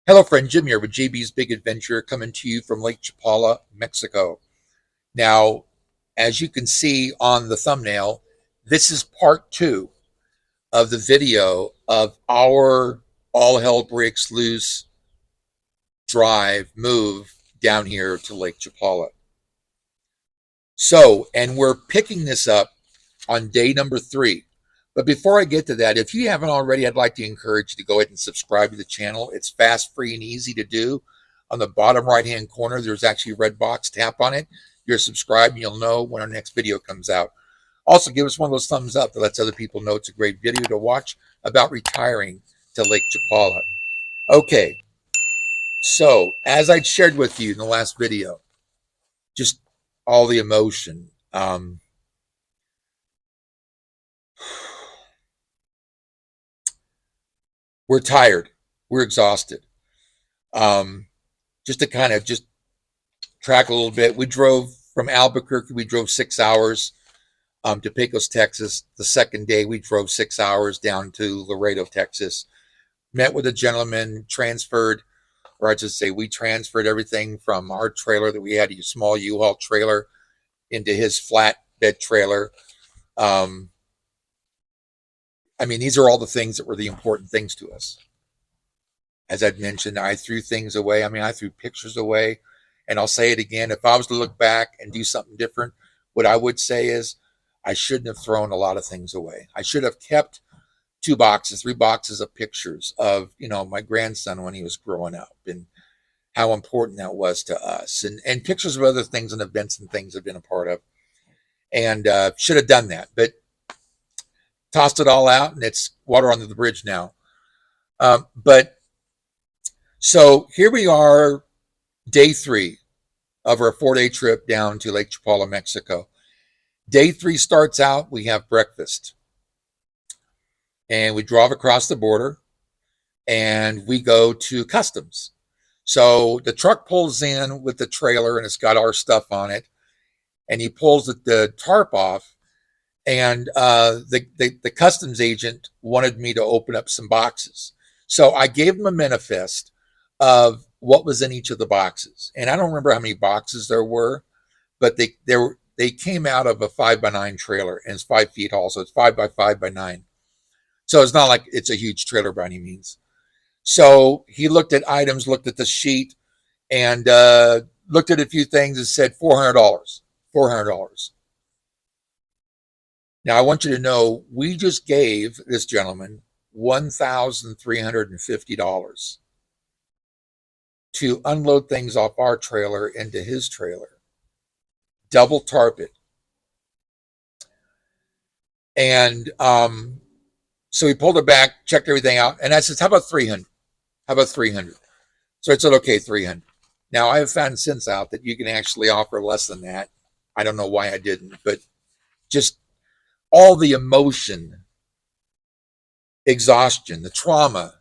Hello, friend. Jim here with JB's Big Adventure, coming to you from Lake Chapala, Mexico. Now, as you can see on the thumbnail, this is part two of the video of our all hell breaks loose move down here to Lake Chapala. So, and we're picking this up on day number 3. But before I get to that, if you haven't already, I'd like to encourage you to go ahead and subscribe to the channel. It's fast, free, and easy to do. On the bottom right-hand corner, there's actually a red box. Tap on it. You're subscribed, and you'll know when our next video comes out. Also, give us one of those thumbs up that lets other people know it's a great video to watch about retiring to Lake Chapala. Okay, so as I shared with you in the last video, just all the emotion. We're tired. We're exhausted. Just to kind of just track a little bit, we drove from Albuquerque. We drove 6 hours to Pecos, Texas. The second day, we drove 6 hours down to Laredo, Texas. Met with a gentleman, transferred, or I should say, we transferred everything from our trailer that we had, a small U-Haul trailer, into his flatbed trailer. I mean, these are all the things that were the important things to us. As I'd mentioned, I threw things away. I mean, I threw pictures away. And I'll say it again. If I was to look back and do something different, what I would say is I shouldn't have thrown a lot of things away. I should have kept 3 boxes of pictures of, my grandson when he was growing up and how important that was to us. And pictures of other things and events and things I've been a part of. And should have done that. But tossed it all out, and it's water under the bridge now. But so here we are, day 3 of our 4-day trip down to Lake Chapala, Mexico. Day 3 starts out, we have breakfast. And we drive across the border, and we go to customs. So the truck pulls in with the trailer, and it's got our stuff on it. And he pulls the tarp off. And the customs agent wanted me to open up some boxes. So I gave him a manifest of what was in each of the boxes. And I don't remember how many boxes there were, but they came out of a 5x9 trailer, and it's 5 feet tall. So it's 5x5x9. So it's not like it's a huge trailer by any means. So he looked at items, looked at the sheet, and looked at a few things and said $400. $400. Now, I want you to know, we just gave this gentleman $1,350 to unload things off our trailer into his trailer, double tarp it. And so he pulled it back, checked everything out, and I said, how about 300? How about 300? So I said, okay, 300. Now, I have found since out that you can actually offer less than that. I don't know why I didn't, but just all the emotion, exhaustion, the trauma,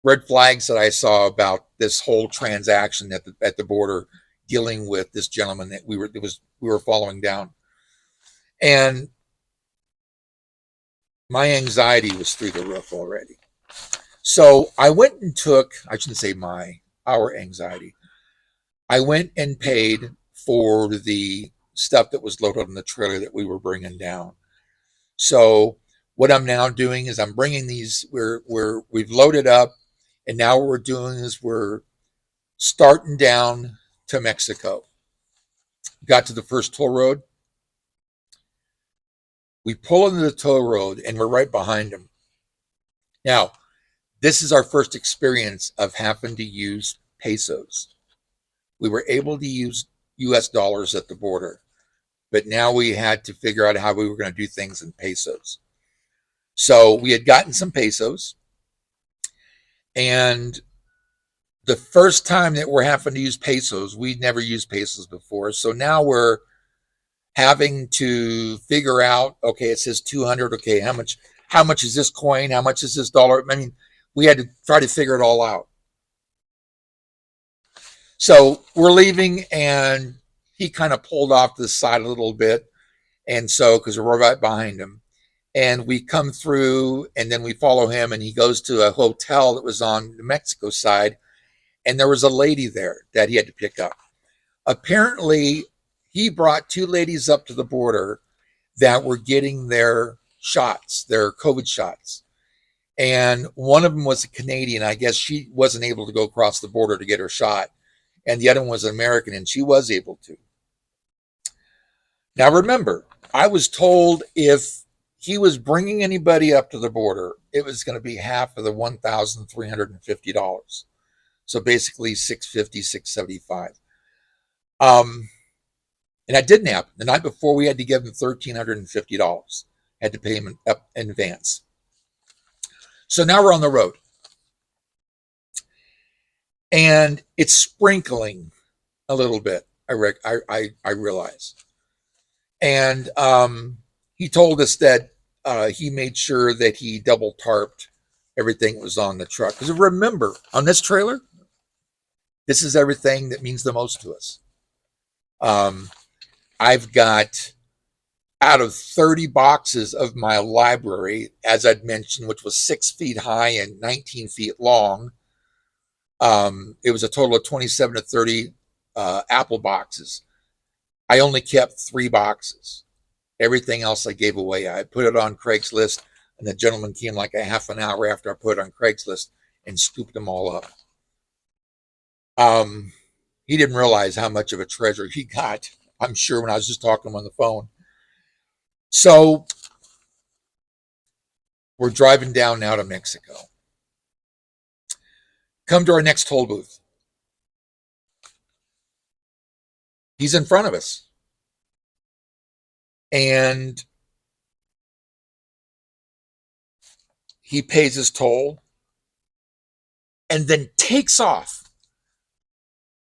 red flags that I saw about this whole transaction at the border, dealing with this gentleman that we were following down, and my anxiety was through the roof already. So I went and took, I shouldn't say our anxiety. I went and paid for the stuff that was loaded on the trailer that we were bringing down. So what I'm now doing is I'm bringing these, we've loaded up, and now what we're doing is we're starting down to Mexico. Got to the first toll road. We pull into the toll road, and we're right behind them. Now, this is our first experience of having to use pesos. We were able to use US dollars at the border, but now we had to figure out how we were going to do things in pesos. So we had gotten some pesos, and the first time that we're having to use pesos, we'd never used pesos before. So now we're having to figure out, okay, it says 200. Okay, how much is this coin? How much is this dollar? I mean, we had to try to figure it all out. So we're leaving, and he kind of pulled off to the side a little bit. And so, because we're right behind him, And we come through, and then we follow him, and he goes to a hotel that was on the Mexico side, and there was a lady there that he had to pick up. Apparently, he brought two ladies up to the border that were getting their shots, their COVID shots. And one of them was a Canadian. I guess she wasn't able to go across the border to get her shot. And the other one was an American, and she was able to. Now, remember, I was told if he was bringing anybody up to the border, it was going to be half of the $1,350. So basically $650, $675. And that didn't happen. The night before, we had to give him $1,350. Had to pay him up in advance. So now we're on the road. And it's sprinkling a little bit, I realize. And he told us that he made sure that he double tarped everything that was on the truck. Because remember, on this trailer, this is everything that means the most to us. I've got, out of 30 boxes of my library, as I'd mentioned, which was 6 feet high and 19 feet long, it was a total of 27 to 30 Apple boxes. I only kept 3 boxes. Everything else I gave away. I put it on Craigslist, and the gentleman came like a half an hour after I put it on Craigslist and scooped them all up. He didn't realize how much of a treasure he got, I'm sure, when I was just talking to him on the phone. So we're driving down now to Mexico. Come to our next toll booth. He's in front of us. And he pays his toll and then takes off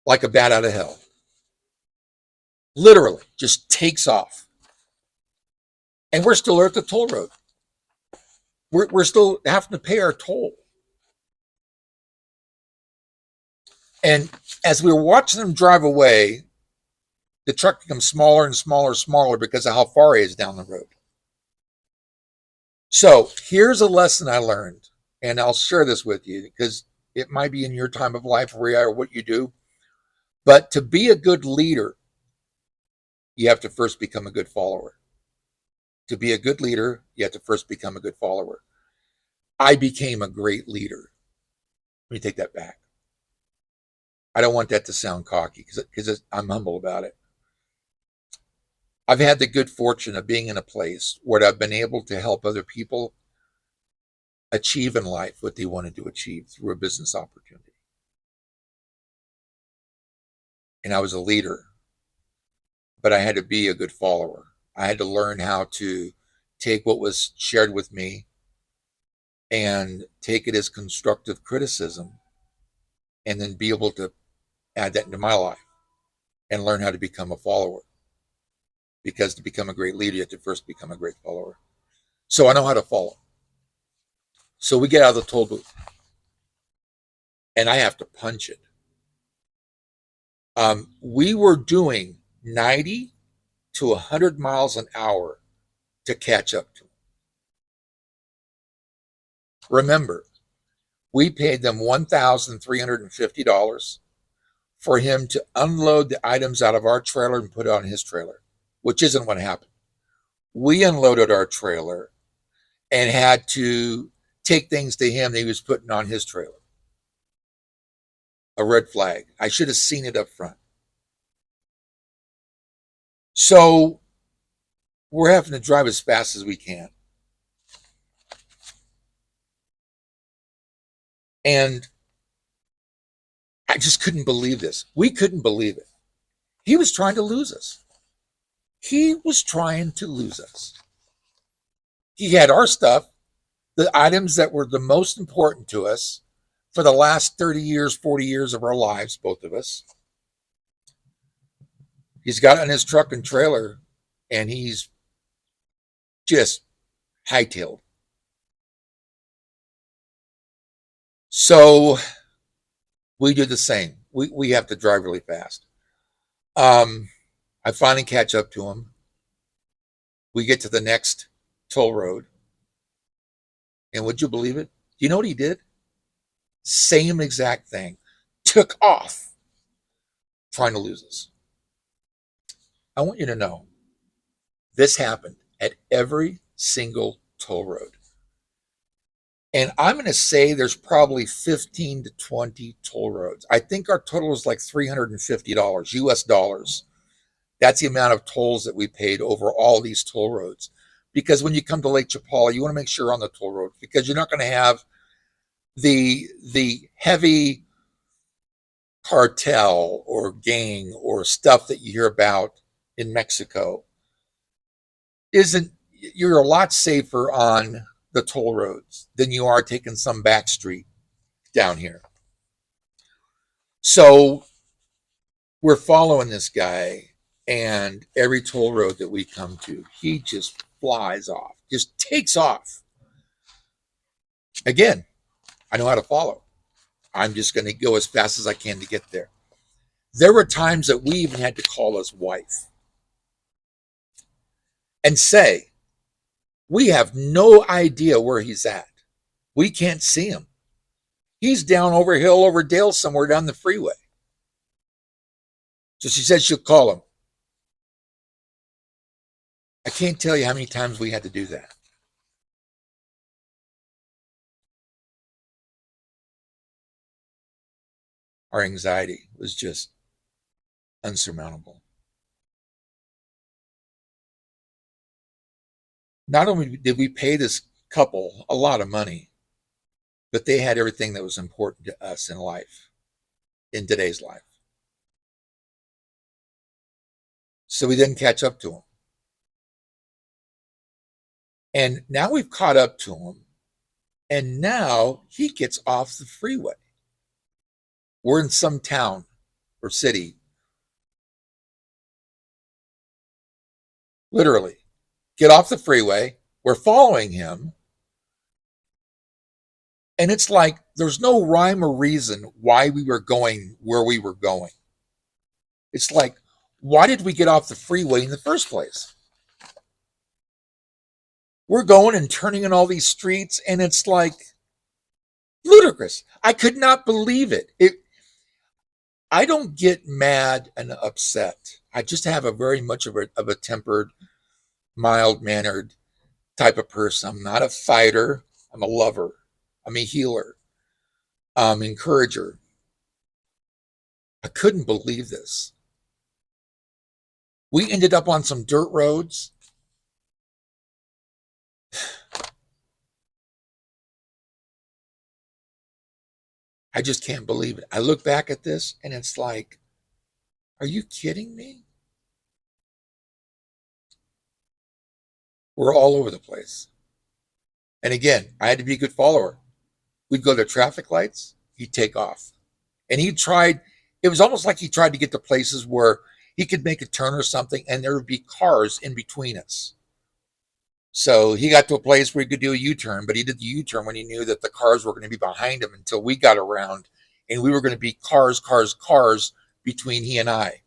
like a bat out of hell. Literally, just takes off. And we're still at the toll road. We're still having to pay our toll. And as we were watching him drive away, the truck becomes smaller and smaller and smaller because of how far he is down the road. So here's a lesson I learned, and I'll share this with you because it might be in your time of life where you are or what you do. But to be a good leader, you have to first become a good follower. To be a good leader, you have to first become a good follower. I became a great leader. Let me take that back. I don't want that to sound cocky because I'm humble about it. I've had the good fortune of being in a place where I've been able to help other people achieve in life what they wanted to achieve through a business opportunity. And I was a leader, but I had to be a good follower. I had to learn how to take what was shared with me and take it as constructive criticism, and then be able to add that into my life and learn how to become a follower. Because to become a great leader, you have to first become a great follower. So I know how to follow. So we get out of the toll booth, and I have to punch it. We were doing 90 to 100 miles an hour to catch up to him. Remember, we paid them $1,350 for him to unload the items out of our trailer and put it on his trailer, which isn't what happened. We unloaded our trailer and had to take things to him that he was putting on his trailer. A red flag. I should have seen it up front. So we're having to drive as fast as we can. And I just couldn't believe this. We couldn't believe it. He was trying to lose us. He was trying to lose us. He had our stuff, the items that were the most important to us for the last 30 years, 40 years of our lives, both of us. He's got it in his truck and trailer, and he's just hightailed. So we do the same. We have to drive really fast. I finally catch up to him. We get to the next toll road, And would you believe it? Do you know what he did? Same exact thing. Took off trying to lose us. I want you to know this happened at every single toll road. And I'm going to say there's probably 15 to 20 toll roads. I think our total is like $350 US dollars. That's the amount of tolls that we paid over all these toll roads. Because when you come to Lake Chapala, you want to make sure you're on the toll road, because you're not going to have the heavy cartel or gang or stuff that you hear about in Mexico. You're a lot safer on the toll roads than you are taking some back street down here. So we're following this guy, and every toll road that we come to, he just flies off, just takes off. Again, I know how to follow. I'm just going to go as fast as I can to get there. There were times that we even had to call his wife and say, we have no idea where he's at. We can't see him. He's down over hill, over dale, somewhere down the freeway. So she said she'll call him. I can't tell you how many times we had to do that. Our anxiety was just unsurmountable. Not only did we pay this couple a lot of money, but they had everything that was important to us in life, in today's life. So we didn't catch up to them. And now we've caught up to him, and now he gets off the freeway. We're in some town or city. Literally, get off the freeway. We're following him. And it's like there's no rhyme or reason why we were going where we were going. It's like, why did we get off the freeway in the first place? We're going and turning in all these streets, and it's like ludicrous. I could not believe it. I don't get mad and upset. I just have a very much of a tempered, mild-mannered type of person. I'm not a fighter. I'm a lover. I'm a healer. Encourager. I couldn't believe this. We ended up on some dirt roads. I just can't believe it. I look back at this and it's like, are you kidding me? We're all over the place. And again, I had to be a good follower. We'd go to traffic lights, he'd take off. And it was almost like he tried to get to places where he could make a turn or something and there would be cars in between us. So he got to a place where he could do a U-turn, but he did the U-turn when he knew that the cars were going to be behind him until we got around, and we were going to be cars between he and I.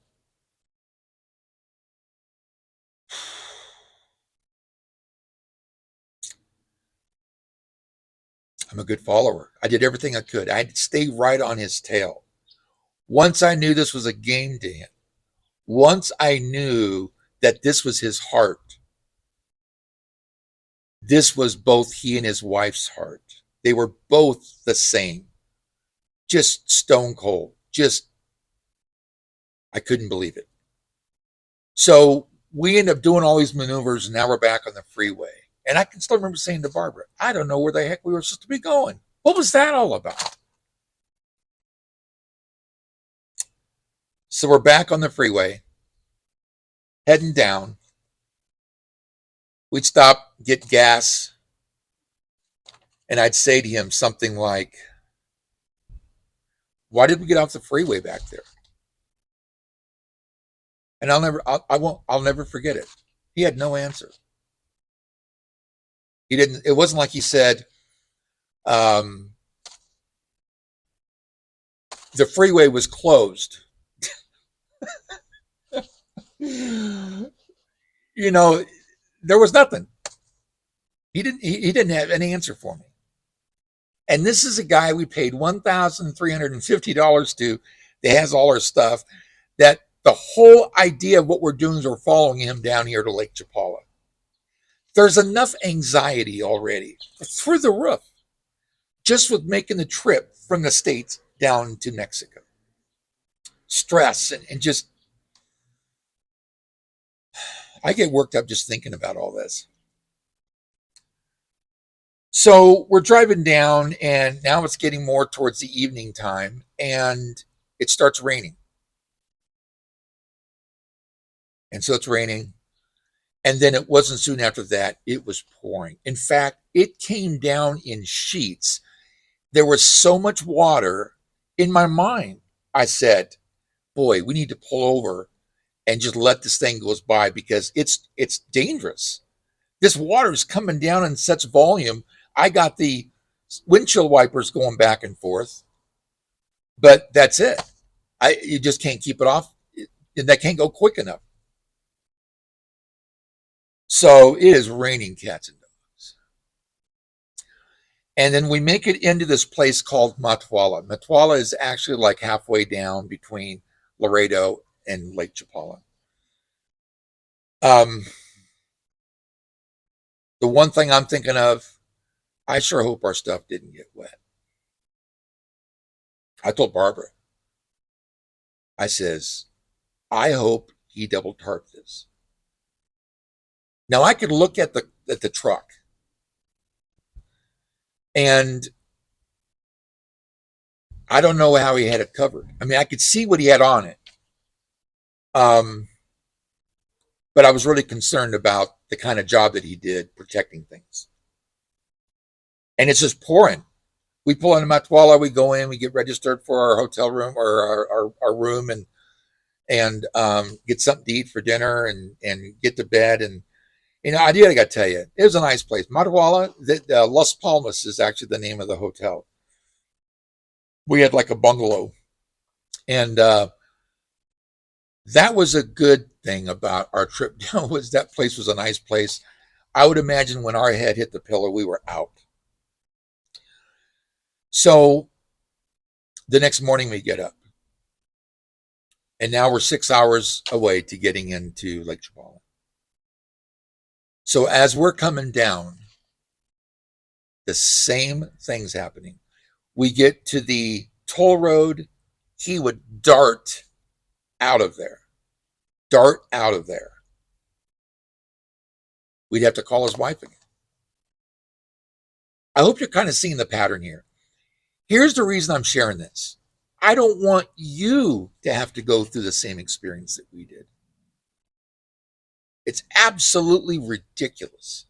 I'm a good follower. I did everything I could. I had to stay right on his tail. Once I knew this was a game to him, once I knew that this was his heart, this was both he and his wife's heart. They were both the same. Just stone cold. I couldn't believe it. So we ended up doing all these maneuvers, and now we're back on the freeway. And I can still remember saying to Barbara, I don't know where the heck we were supposed to be going. What was that all about? So we're back on the freeway, heading down. We'd stop, get gas, and I'd say to him something like, why did we get off the freeway back there? And I'll never forget it. He had no answer. It wasn't like he said, the freeway was closed. There was nothing. He didn't have any answer for me. And this is a guy we paid $1,350 to that has all our stuff, that the whole idea of what we're doing is we're following him down here to Lake Chapala. There's enough anxiety already through the roof just with making the trip from the States down to Mexico. Stress and just, I get worked up just thinking about all this. So we're driving down, and now it's getting more towards the evening time, and it starts raining. And so it's raining. And then it wasn't soon after that, it was pouring. In fact, it came down in sheets. There was so much water. In my mind, I said, boy, we need to pull over and just let this thing goes by, because it's dangerous. This water is coming down in such volume. I got the windshield wipers going back and forth, but that's it. You just can't keep it off. That can't go quick enough. So it is raining cats and dogs. And then we make it into this place called Matwala. Matwala is actually like halfway down between Laredo and Lake Chapala. The one thing I'm thinking of, I sure hope our stuff didn't get wet. I told Barbara, I says, I hope he double tarped this. Now I could look at the truck, and I don't know how he had it covered. I mean, I could see what he had on it. But I was really concerned about the kind of job that he did protecting things. And it's just pouring. We pull into Matwala, we go in, we get registered for our hotel room or our room, and get something to eat for dinner, and get to bed. And I got to tell you, it was a nice place. Matwala, Las Palmas is actually the name of the hotel. We had like a bungalow, and that was a good thing about our trip down, was that place was a nice place. I would imagine when our head hit the pillow, we were out. So the next morning we get up, and now we're 6 hours away to getting into Lake Chapala. So as we're coming down, the same thing's happening. We get to the toll road, he would dart out of there. We'd have to call his wife again. I hope you're kind of seeing the pattern here. Here's the reason I'm sharing this. I don't want you to have to go through the same experience that we did. It's absolutely ridiculous.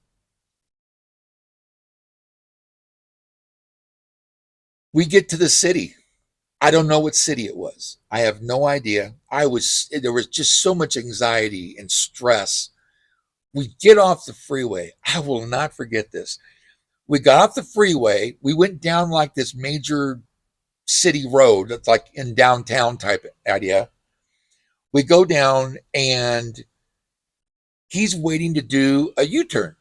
We get to the city. I don't know what city it was. I have no idea. There was just so much anxiety and stress. We get off the freeway. I will not forget this. We got off the freeway. We went down like this major city road that's like in downtown type idea. We go down, and he's waiting to do a U-turn.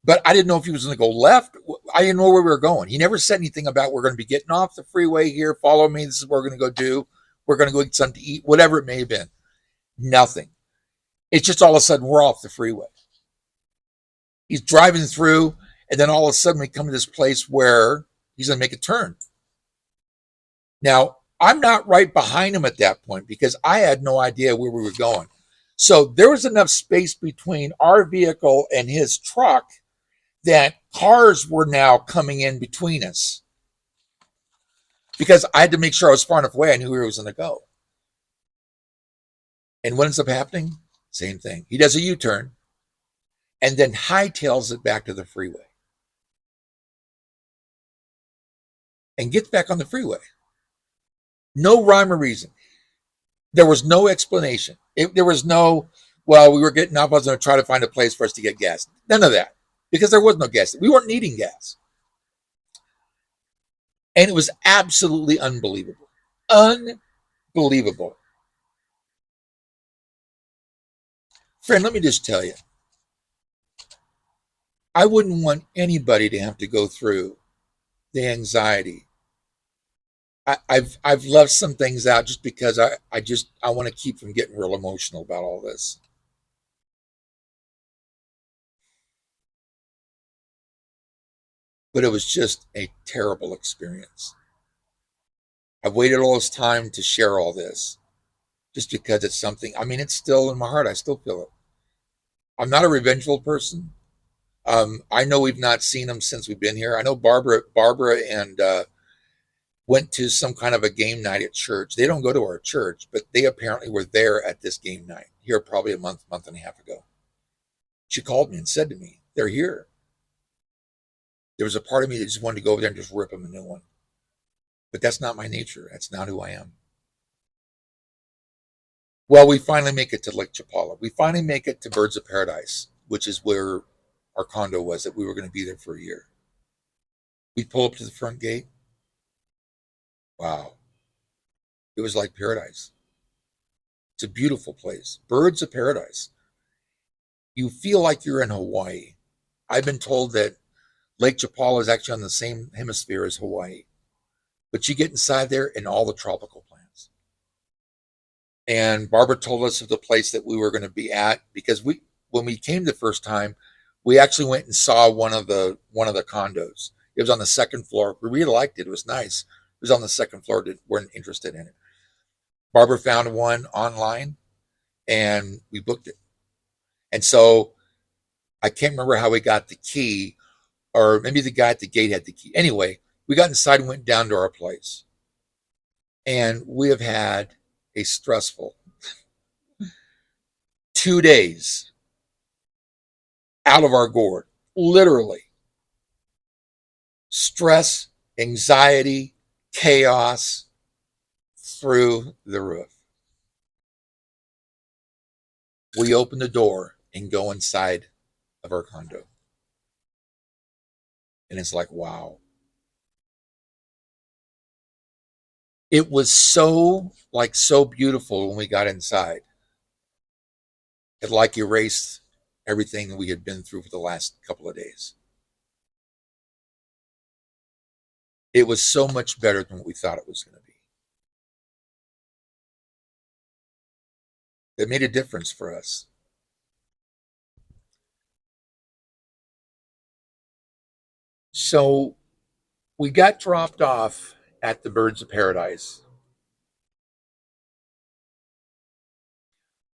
But I didn't know if he was going to go left. I didn't know where we were going. He never said anything about, we're going to be getting off the freeway here. Follow me. This is what we're going to go do. We're going to go get something to eat, whatever it may have been. Nothing. It's just all of a sudden we're off the freeway. He's driving through, and then all of a sudden we come to this place where he's going to make a turn. Now, I'm not right behind him at that point because I had no idea where we were going. So there was enough space between our vehicle and his truck that cars were now coming in between us, because I had to make sure I was far enough away. I knew where he was going to go. And what ends up happening? Same thing. He does a U-turn and then hightails it back to the freeway and gets back on the freeway. No rhyme or reason. There was no explanation. There was no, well, we were getting off, I was going to try to find a place for us to get gas. None of that. Because there was no gas. We weren't needing gas. And it was absolutely unbelievable. Unbelievable. Friend, let me just tell you, I wouldn't want anybody to have to go through the anxiety. I've left some things out just because I want to keep from getting real emotional about all this. But it was just a terrible experience. I've waited all this time to share all this just because it's something. I mean, it's still in my heart. I still feel it. I'm not a revengeful person. I know we've not seen them since we've been here. I know Barbara and went to some kind of a game night at church. They don't go to our church, but they apparently were there at this game night here probably a month and a half ago. She called me and said to me, "They're here." There was a part of me that just wanted to go over there and just rip them a new one. But that's not my nature. That's not who I am. Well, we finally make it to Lake Chapala. We finally make it to Birds of Paradise, which is where our condo was, that we were going to be there for a year. We pull up to the front gate. Wow. It was like paradise. It's a beautiful place. Birds of Paradise. You feel like you're in Hawaii. I've been told that Lake Chapala is actually on the same hemisphere as Hawaii. But you get inside there and all the tropical plants. And Barbara told us of the place that we were going to be at because when we came the first time, we actually went and saw one of the condos. It was on the second floor. We really liked it. It was nice. It was on the second floor. Weren't interested in it. Barbara found one online, and we booked it. And so I can't remember how we got the key, or maybe the guy at the gate had the key. Anyway, we got inside and went down to our place. And we have had a stressful 2 days out of our gourd, literally. Stress, anxiety, chaos through the roof. We open the door and go inside of our condo. And it's like, wow. It was so beautiful when we got inside. It like erased everything we had been through for the last couple of days. It was so much better than what we thought it was going to be. It made a difference for us. So we got dropped off at the Birds of Paradise.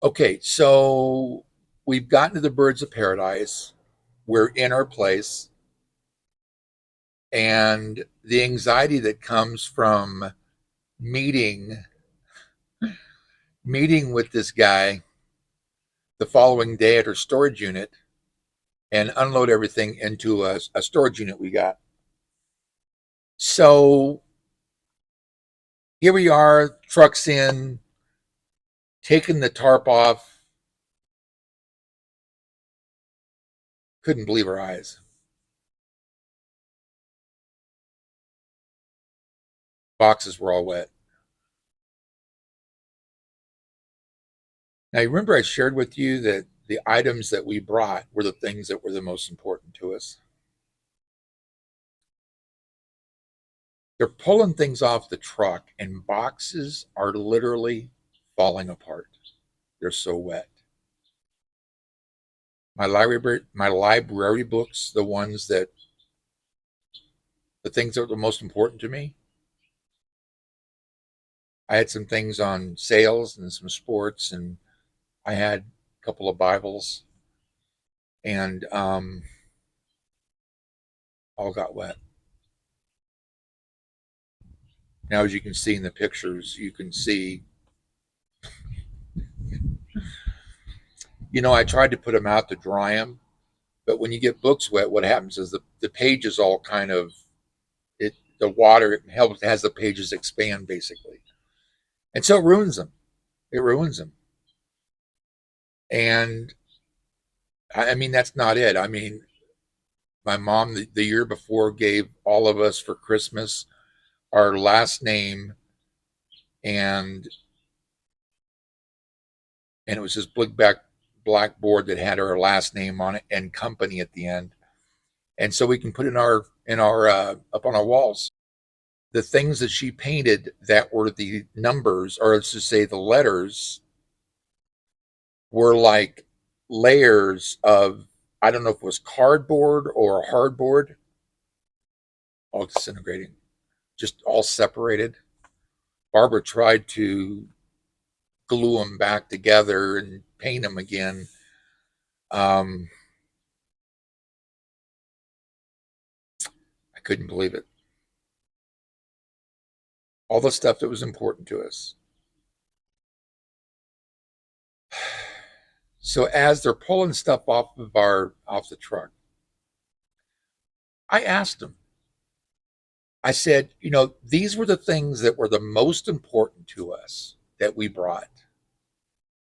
Okay, so we've gotten to the Birds of Paradise. We're in our place. And the anxiety that comes from meeting with this guy the following day at our storage unit and unload everything into a storage unit we got. So here we are, trucks in, taking the tarp off. Couldn't believe our eyes. Boxes were all wet. Now, you remember I shared with you that the items that we brought were the things that were the most important to us? They're pulling things off the truck, and boxes are literally falling apart. They're so wet. My library books, the things that were the most important to me. I had some things on sales and some sports, and I had a couple of Bibles, and all got wet. Now, as you can see in the pictures, you can see, I tried to put them out to dry them, but when you get books wet, what happens is the pages all kind of, the water has the pages expand basically. And so it ruins them. It ruins them. And I mean, that's not it. I mean, my mom the year before gave all of us for Christmas our last name, and it was this blackboard that had our last name on it and company at the end. and so we can put in our up on our walls. The things that she painted that were the numbers, or let's just say the letters, were like layers of, I don't know if it was cardboard or hardboard, all disintegrating, just all separated. Barbara tried to glue them back together and paint them again. I couldn't believe it. All the stuff that was important to us. So as they're pulling stuff off the truck, I asked them. I said, these were the things that were the most important to us that we brought.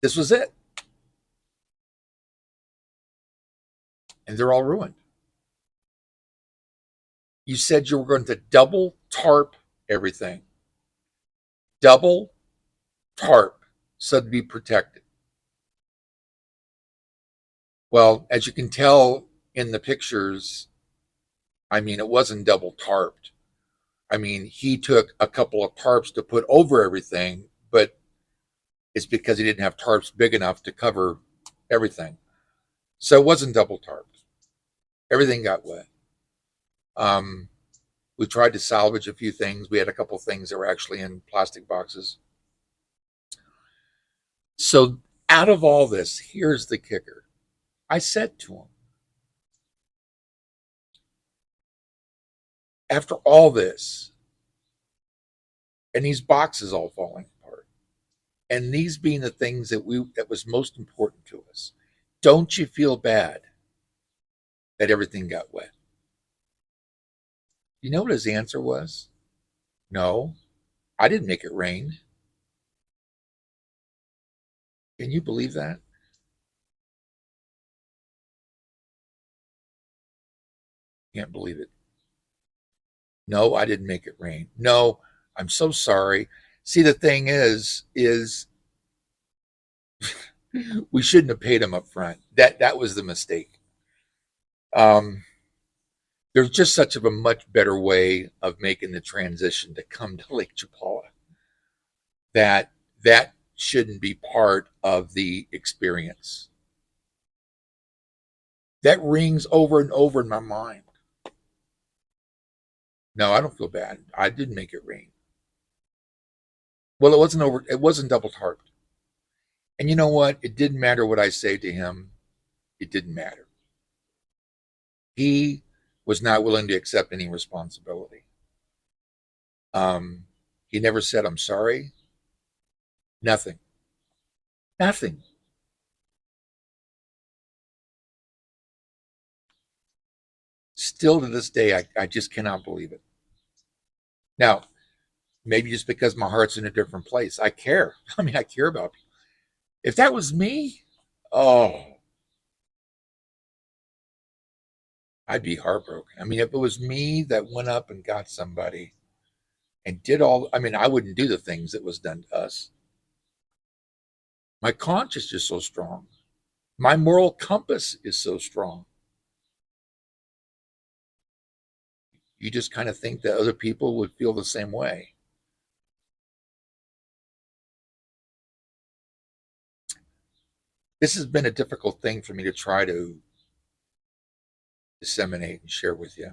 This was it. And they're all ruined. You said you were going to double tarp everything. Double tarp so to be protected. Well, as you can tell in the pictures, it wasn't double tarped. He took a couple of tarps to put over everything, but it's because he didn't have tarps big enough to cover everything. So it wasn't double tarped. Everything got wet. We tried to salvage a few things. We had a couple of things that were actually in plastic boxes. So out of all this, here's the kicker. I said to him, after all this, and these boxes all falling apart, and these being the things that was most important to us, don't you feel bad that everything got wet? You know what his answer was? No, I didn't make it rain. Can you believe that? Can't believe it. No, I didn't make it rain. No, I'm so sorry. See, the thing is we shouldn't have paid him up front. That was the mistake. There's just such of a much better way of making the transition to come to Lake Chapala. That shouldn't be part of the experience. That rings over and over in my mind. No, I don't feel bad. I didn't make it rain. Well, it wasn't double tarped. And you know what? It didn't matter what I say to him. It didn't matter. He was not willing to accept any responsibility. He never said, I'm sorry. Nothing. Nothing. Still to this day, I just cannot believe it. Now, maybe just because my heart's in a different place. I care. I care about people. If that was me, oh, I'd be heartbroken. If it was me that went up and got somebody and did I wouldn't do the things that was done to us. My conscience is so strong. My moral compass is so strong. You just kind of think that other people would feel the same way. This has been a difficult thing for me to try to disseminate and share with you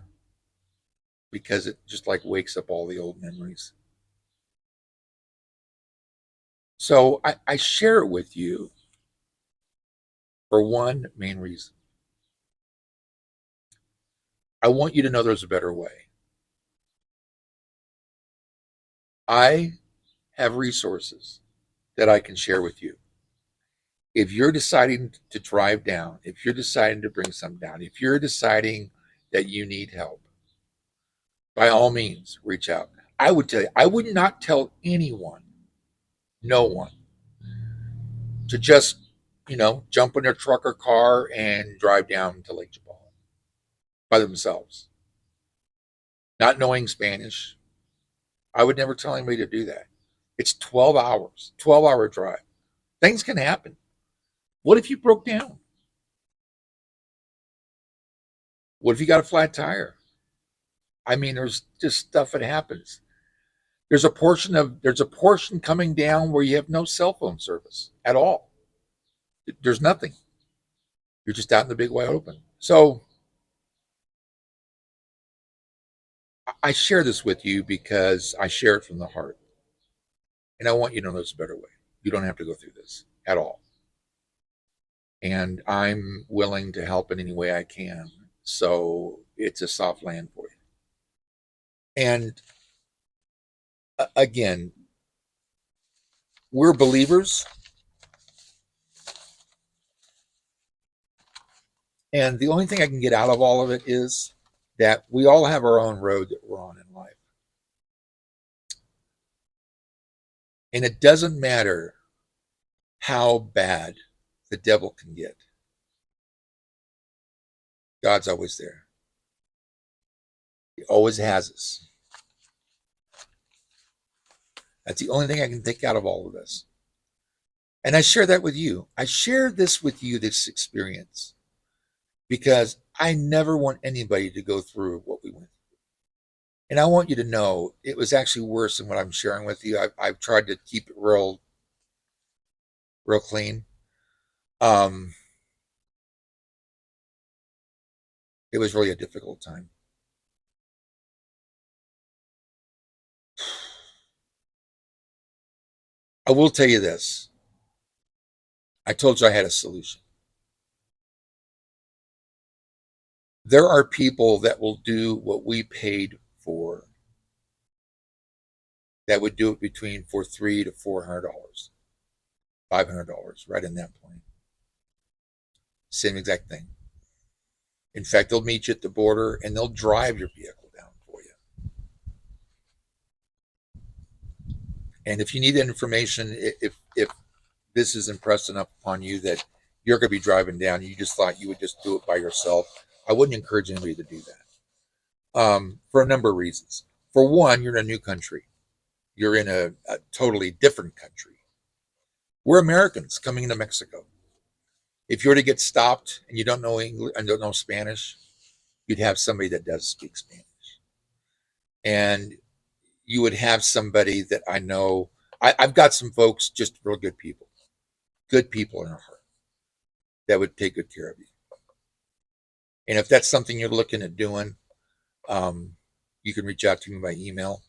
because it just like wakes up all the old memories. So I share it with you for one main reason. I want you to know there's a better way. I have resources that I can share with you. If you're deciding to drive down, if you're deciding to bring some down, if you're deciding that you need help, by all means, reach out. I would tell you, I would not tell anyone, no one, to just, jump in their truck or car and drive down to Lake Chapala by themselves. Not knowing Spanish, I would never tell anybody to do that. It's 12 hours, 12-hour drive. Things can happen. What if you broke down? What if you got a flat tire? I mean, there's just stuff that happens. There's a portion coming down where you have no cell phone service at all. There's nothing. You're just out in the big wide open. So I share this with you because I share it from the heart. And I want you to know there's a better way. You don't have to go through this at all. And I'm willing to help in any way I can. So it's a soft land for you. And again, we're believers. And the only thing I can get out of all of it is that we all have our own road that we're on in life. And it doesn't matter how bad the devil can get. God's always there. He always has us. That's the only thing I can take out of all of this. And I share that with you. I share this with you, this experience, because I never want anybody to go through what we went through. And I want you to know it was actually worse than what I'm sharing with you. I've tried to keep it real clean. It was really a difficult time. I will tell you this. I told you I had a solution. There are people that will do what we paid for, that would do it between for $300 to $400, $500, right in that point. Same exact thing. In fact, they'll meet you at the border and they'll drive your vehicle down for you. And if you need that information, if this is impressed enough upon you that you're going to be driving down, you just thought you would just do it by yourself, I wouldn't encourage anybody to do that. For a number of reasons. For one, you're in a new country. You're in a totally different country. We're Americans coming into Mexico. If you were to get stopped and you don't know English and don't know Spanish, you'd have somebody that does speak Spanish. And you would have somebody that I know. I've got some folks, just real good people in our heart, that would take good care of you. And if that's something you're looking at doing, you can reach out to me by email.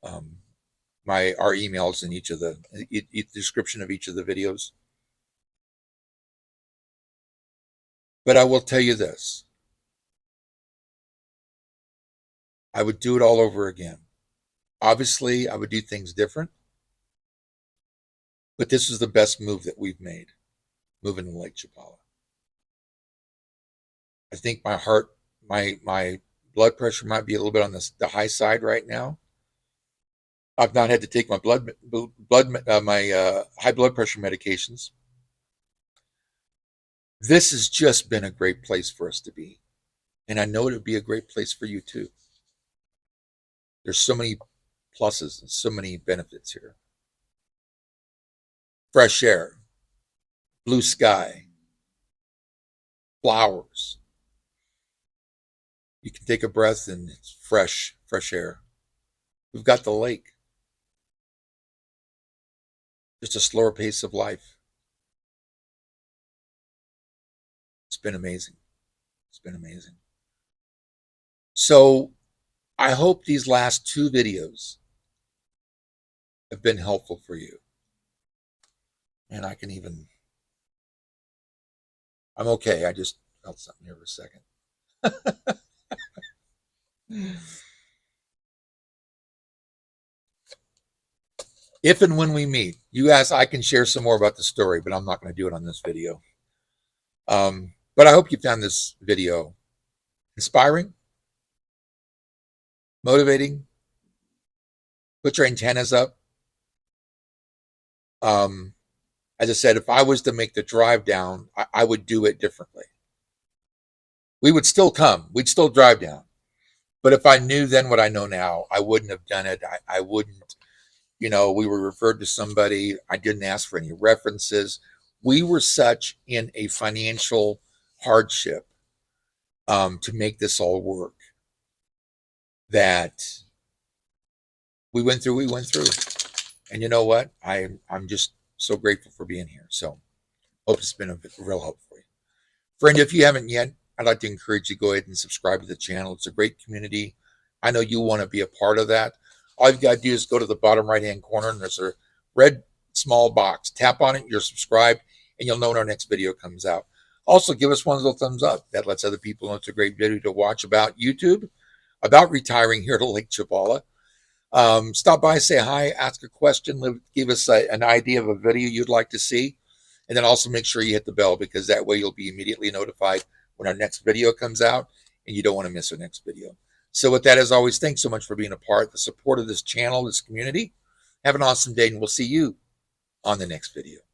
Our email is in each of the description of each of the videos. But I will tell you this. I would do it all over again. Obviously, I would do things different. But this is the best move that we've made, moving to Lake Chapala. I think my heart, my blood pressure might be a little bit on the high side right now. I've not had to take my my high blood pressure medications. This has just been a great place for us to be. And I know it would be a great place for you too. There's so many pluses and so many benefits here. Fresh air, blue sky, flowers. You can take a breath and it's fresh air. We've got the lake. Just a slower pace of life. It's been amazing. It's been amazing. So I hope these last 2 videos have been helpful for you. And I'm okay. I just felt something here for a second. If and when we meet, you ask, I can share some more about the story, but I'm not going to do it on this video. But I hope you found this video inspiring, motivating. Put your antennas up. As I said, if I was to make the drive down, I would do it differently. We would still come. We'd still drive down. But if I knew then what I know now, I wouldn't have done it. I wouldn't, we were referred to somebody. I didn't ask for any references. We were such in a financial hardship to make this all work. That we went through. And you know what? I'm just so grateful for being here. So hope it's been a real help for you. Friend, if you haven't yet, I'd like to encourage you to go ahead and subscribe to the channel. It's a great community. I know you want to be a part of that. All you've got to do is go to the bottom right-hand corner, and there's a red small box. Tap on it, you're subscribed, and you'll know when our next video comes out. Also, give us one little thumbs up. That lets other people know it's a great video to watch about YouTube, about retiring here to Lake Chapala. Stop by, say hi, ask a question, give us an idea of a video you'd like to see. And then also make sure you hit the bell, because that way you'll be immediately notified when our next video comes out, and you don't want to miss our next video. So with that, as always, thanks so much for being a part, the support of this channel, this community. Have an awesome day, and we'll see you on the next video.